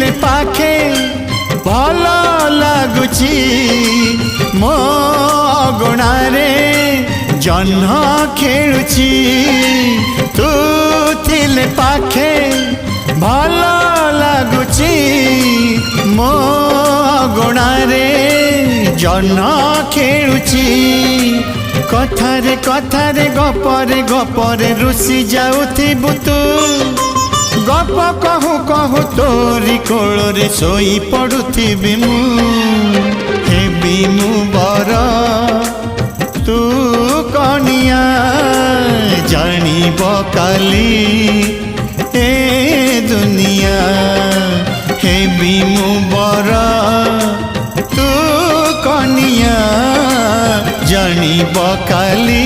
ଥିଲେ ପାଖେ ଭଲ ଲାଗୁଛି ମୋ ଅଗଣାରେ ଜହ୍ନ ଖେଳୁଛି ତୁ ଥିଲେ ପାଖେ ଭଲ ଲାଗୁଛି ମୋ ଅଗଣାରେ ଜହ୍ନ ଖେଳୁଛି କଥାରେ କଥାରେ ଗପରେ ଗପରେ ରୁଷି ଯାଉଥିବୁ ତୁ गप कहू कहू तोरी कोଳରେ ଶୋଇ ପଡୁଥିବି ମୁଁ ହେବି ମୁଁ बर तू कनिया ଜାଣିବ କାଲି ए दुनिया हेबी ମୁଁ बर तू कनिया ଜାଣିବ କାଲି